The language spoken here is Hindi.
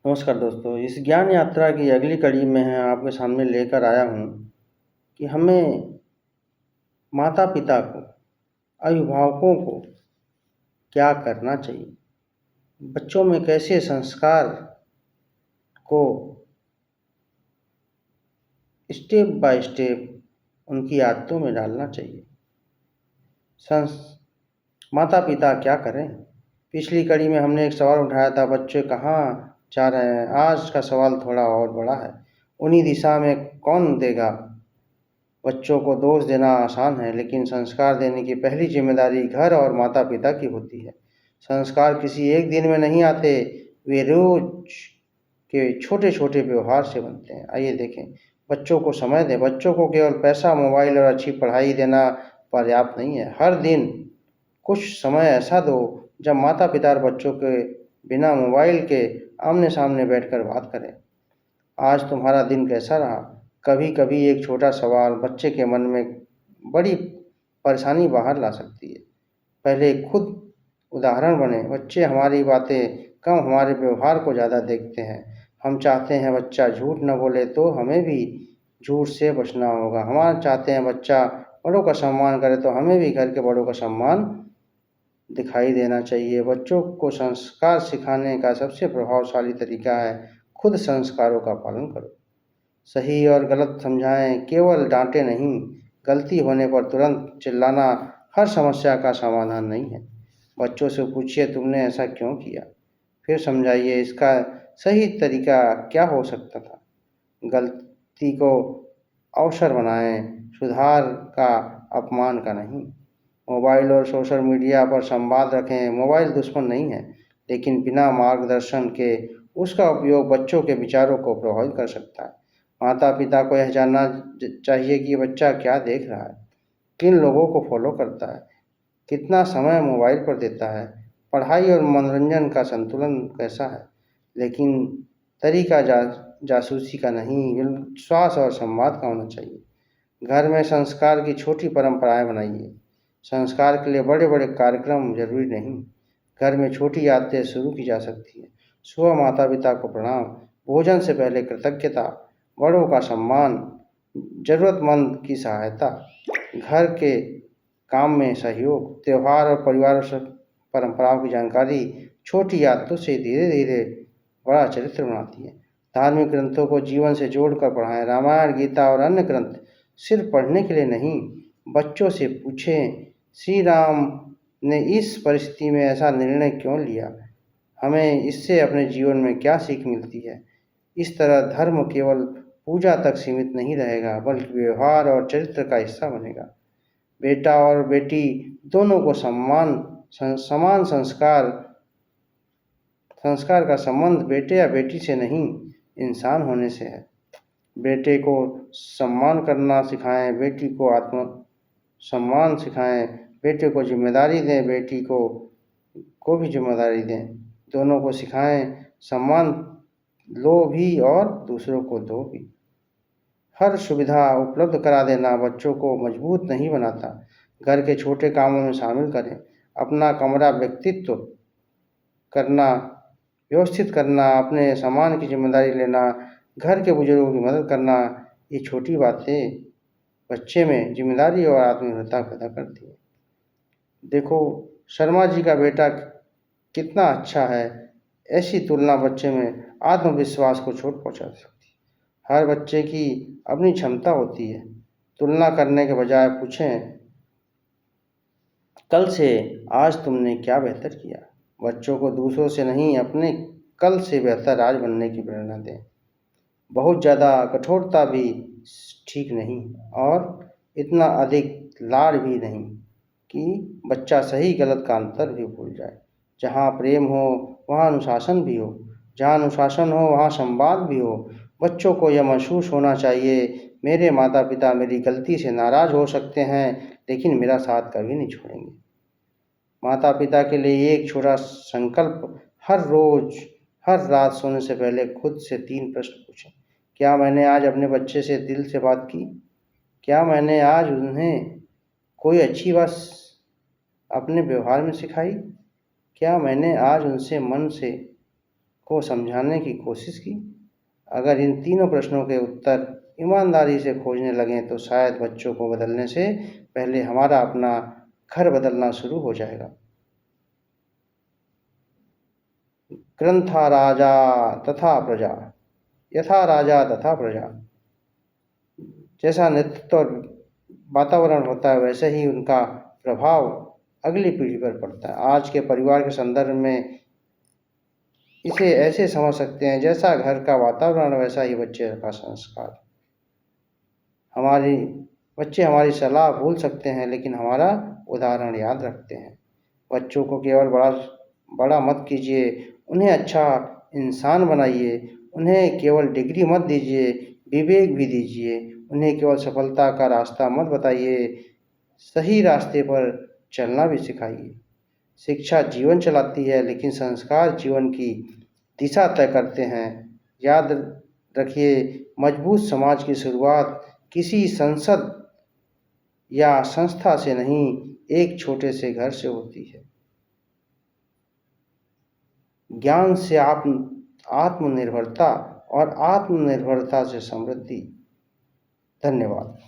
नमस्कार दोस्तों, इस ज्ञान यात्रा की अगली कड़ी में मैं आपके सामने लेकर आया हूँ कि हमें माता-पिता को, अभिभावकों को क्या करना चाहिए? बच्चों में कैसे संस्कार को स्टेप बाय स्टेप उनकी आदतों में डालना चाहिए। संस माता-पिता क्या करें? पिछली कड़ी में हमने एक सवाल उठाया था, बच्चे कहाँ जा रहे हैं? आज का सवाल थोड़ा और बड़ा है, उन्हीं दिशा में कौन देगा? बच्चों को दोष देना आसान है, लेकिन संस्कार देने की पहली जिम्मेदारी घर और माता-पिता की होती है। संस्कार किसी एक दिन में नहीं आते, वे रोज के छोटे-छोटे व्यवहार से बनते हैं। आइए देखें, बच्चों को समय दें। बच्चों को केवल पैसा, मोबाइल और अच्छी पढ़ाई देना पर्याप्त नहीं है। हर दिन कुछ समय ऐसा दो जब माता-पिता और बच्चों के बिना मोबाइल के आमने-सामने बैठकर बात करें। आज तुम्हारा दिन कैसा रहा? कभी-कभी एक छोटा सवाल बच्चे के मन में बड़ी परेशानी बाहर ला सकती है। पहले खुद उदाहरण बनें। बच्चे हमारी बातें कम, हमारे व्यवहार को ज़्यादा देखते हैं। हम चाहते हैं बच्चा झूठ न बोले, तो हमें भी झूठ से बचना होगा। हम चाहते हैं बच्चा बड़ों का सम्मान करे, तो हमें भी घर के बड़ों का सम्मान दिखाई देना चाहिए। बच्चों को संस्कार सिखाने का सबसे प्रभावशाली तरीका है, खुद संस्कारों का पालन करो। सही और गलत समझाएं, केवल डांटे नहीं। गलती होने पर तुरंत चिल्लाना हर समस्या का समाधान नहीं है। बच्चों से पूछिए, तुमने ऐसा क्यों किया? फिर समझाइए, इसका सही तरीका क्या हो सकता था। गलती को अवसर बनाएं, सुधार का, अपमान का नहीं। मोबाइल और सोशल मीडिया पर संवाद रखें। मोबाइल दुश्मन नहीं है, लेकिन बिना मार्गदर्शन के उसका उपयोग बच्चों के विचारों को प्रभावित कर सकता है। माता-पिता को यह जानना चाहिए कि बच्चा क्या देख रहा है, किन लोगों को फॉलो करता है, कितना समय मोबाइल पर देता है, पढ़ाई और मनोरंजन का संतुलन कैसा है। लेकिन तरीका जासूसी का नहीं, विश्वास और संवाद का होना चाहिए। घर में संस्कार की छोटी परंपराएं बनाइए। संस्कार के लिए बड़े-बड़े कार्यक्रम जरूरी नहीं, घर में छोटी आदतें शुरू की जा सकती हैं। सुबह माता-पिता को प्रणाम, भोजन से पहले कृतज्ञता, बड़ों का सम्मान, जरूरतमंद की सहायता, घर के काम में सहयोग, त्योहार और परिवार परंपराओं की जानकारी। छोटी आदतों से धीरे-धीरे बड़ा चरित्र बनाती है। धार्मिक ग्रंथों को जीवन से जोड़कर पढ़ाएं। रामायण, गीता और अन्य ग्रंथ सिर्फ पढ़ने के लिए नहीं, बच्चों से पूछें, श्री राम ने इस परिस्थिति में ऐसा निर्णय क्यों लिया? हमें इससे अपने जीवन में क्या सीख मिलती है? इस तरह धर्म केवल पूजा तक सीमित नहीं रहेगा, बल्कि व्यवहार और चरित्र का हिस्सा बनेगा। बेटा और बेटी दोनों को समान संस्कार संस्कार का संबंध बेटे या बेटी से नहीं, इंसान होने से है। बेटे को सम्मान करना सिखाएं, बेटी को आत्म सम्मान सिखाएं। बेटे को जिम्मेदारी दें, बेटी को भी जिम्मेदारी दें। दोनों को सिखाएं, सम्मान लो भी और दूसरों को दो भी। हर सुविधा उपलब्ध करा देना बच्चों को मजबूत नहीं बनाता। घर के छोटे कामों में शामिल करें। अपना कमरा करना व्यवस्थित करना, अपने सामान की जिम्मेदारी लेना, घर के बुजुर्गों की मदद करना, ये छोटी बातें बच्चे में जिम्मेदारी और आत्मनिर्भरता पैदा करती है। देखो, शर्मा जी का बेटा कितना अच्छा है, ऐसी तुलना बच्चे में आत्मविश्वास को चोट पहुंचा सकती है। हर बच्चे की अपनी क्षमता होती है। तुलना करने के बजाय पूछें, कल से आज तुमने क्या बेहतर किया? बच्चों को दूसरों से नहीं, अपने कल से बेहतर आज बनने की प्रेरणा दें। बहुत ज़्यादा कठोरता भी ठीक नहीं, और इतना अधिक लाड़ भी नहीं कि बच्चा सही गलत का अंतर भी भूल जाए। जहाँ प्रेम हो वहाँ अनुशासन भी हो, जहाँ अनुशासन हो वहाँ संवाद भी हो। बच्चों को यह महसूस होना चाहिए, मेरे माता पिता मेरी गलती से नाराज़ हो सकते हैं, लेकिन मेरा साथ कभी नहीं छोड़ेंगे। माता पिता के लिए एक छोटा संकल्प, हर रोज, हर रात सोने से पहले खुद से 3 प्रश्न पूछें। क्या मैंने आज अपने बच्चे से दिल से बात की? क्या मैंने आज उन्हें कोई अच्छी बात अपने व्यवहार में सिखाई? क्या मैंने आज उनसे मन से को समझाने की कोशिश की। अगर इन तीनों प्रश्नों के उत्तर ईमानदारी से खोजने लगें तो शायद बच्चों को बदलने से पहले हमारा अपना घर बदलना शुरू हो जाएगा। ग्रंथा राजा तथा प्रजा, यथा राजा तथा प्रजा। जैसा नेतृत्व और वातावरण होता है वैसे ही उनका प्रभाव अगली पीढ़ी पर पड़ता है। आज के परिवार के संदर्भ में इसे ऐसे समझ सकते हैं, जैसा घर का वातावरण वैसा ही बच्चे का संस्कार। हमारी बच्चे हमारी सलाह भूल सकते हैं लेकिन हमारा उदाहरण याद रखते हैं। बच्चों को केवल बड़ा मत कीजिए, उन्हें अच्छा इंसान बनाइए। उन्हें केवल डिग्री मत दीजिए, विवेक भी दीजिए। उन्हें केवल सफलता का रास्ता मत बताइए, सही रास्ते पर चलना भी सिखाइए। शिक्षा जीवन चलाती है लेकिन संस्कार जीवन की दिशा तय करते हैं। याद रखिए, मजबूत समाज की शुरुआत किसी संसद या संस्था से नहीं, एक छोटे से घर से होती है। ज्ञान से आत्मनिर्भरता और आत्मनिर्भरता से समृद्धि। धन्यवाद।